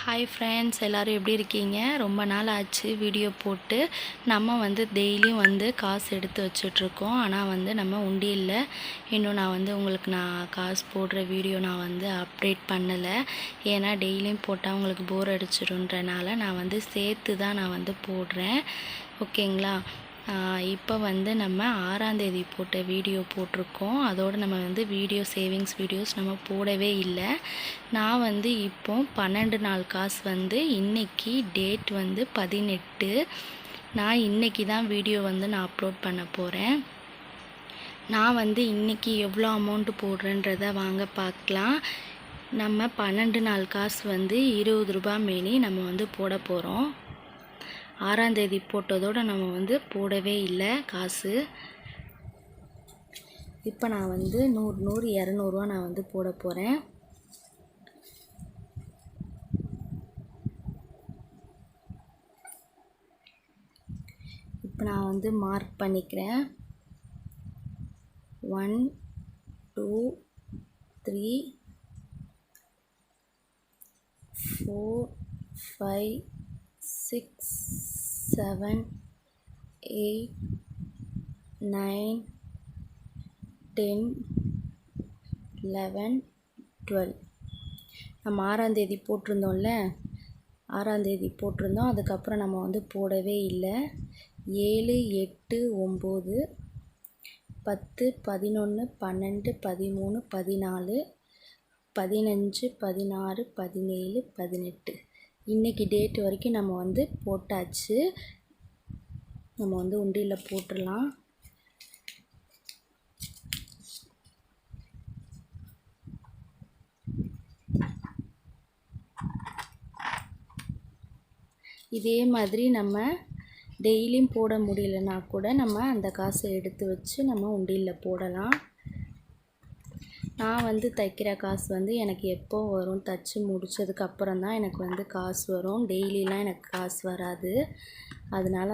Hi friends, எல்லோரும் எப்படி இருக்கீங்க? ரொம்ப நாள் ஆச்சு வீடியோ போட்டு. நம்ம டெய்லியும் காசு எடுத்து வச்சிட்ருக்கோம். ஆனால் நம்ம உண்டியல்ல இன்னும் நான் உங்களுக்கு காசு போடுற வீடியோ நான் அப்டேட் பண்ணலை. ஏன்னா டெய்லியும் போட்டால் உங்களுக்கு போர் அடிச்சிடும்ன்றனால நான் சேர்த்து தான் நான் போடுறேன். ஓகேங்களா? இப்போ நம்ம 6ஆம் தேதி போட்ட வீடியோ போட்டிருக்கோம். அதோடு நம்ம வீடியோ சேவிங்ஸ் வீடியோஸ் நம்ம போடவே இல்லை. நான் இப்போ 12 நாள் காசு இன்றைக்கி டேட் 18. நான் இன்றைக்கி தான் வீடியோ நான் அப்லோட் பண்ண போகிறேன். நான் இன்றைக்கி எவ்வளோ அமௌண்ட்டு போடுறேன்றதை வாங்க பார்க்கலாம். நம்ம 12 நாள் காசு 20 ரூபா மேனி நம்ம போட போகிறோம். 6ஆம் தேதி போட்டதோடு நம்ம போடவே இல்லை காசு. இப்போ நான் 100 200 நான் போட போகிறேன். இப்போ நான் மார்க் பண்ணிக்கிறேன். 1 2 3 4 5 6 7 8 9 10 11 12. நம்ம 6ஆம் தேதி போட்டிருந்தோம்ல, 6ஆம் தேதி போட்டிருந்தோம். அதுக்கப்புறம் நம்ம போடவே இல்லை. 7 8 9 10 11 12 13 14 15 16 17 18. இன்றைக்கி டேட் வரைக்கும் நம்ம போட்டாச்சு. நம்ம உண்டியில் போட்டுடலாம். இதே மாதிரி நம்ம டெய்லியும் போட முடியலன்னா கூட நம்ம அந்த காசை எடுத்து வச்சு நம்ம உண்டியில் போடலாம். நான் தைக்கிற காசு எனக்கு எப்போ வரும், தச்சு முடித்ததுக்கப்புறம் தான் எனக்கு காசு வரும். டெய்லிலாம் எனக்கு காசு வராது. அதனால்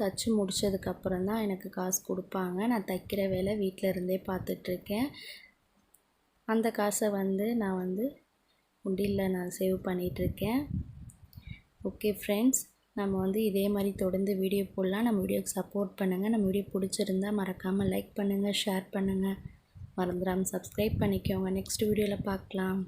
தச்சு முடித்ததுக்கப்புறம் தான் எனக்கு காசு கொடுப்பாங்க. நான் தைக்கிற வேலை வீட்டில் இருந்தே பார்த்துட்ருக்கேன். அந்த காசை நான் உண்டியில் நான் சேவ் பண்ணிகிட்ருக்கேன். ஓகே ஃப்ரெண்ட்ஸ், நம்ம இதே மாதிரி தொடர்ந்து வீடியோ போடலாம். நம்ம வீடியோக்கு சப்போர்ட் பண்ணுங்கள். நம்ம வீடியோ பிடிச்சிருந்தா மறக்காமல் லைக் பண்ணுங்கள், ஷேர் பண்ணுங்கள். மறந்துடாமல் சப்ஸ்கிரைப் பண்ணிக்கோங்க. நெக்ஸ்ட் வீடியோவில் பார்க்கலாம்.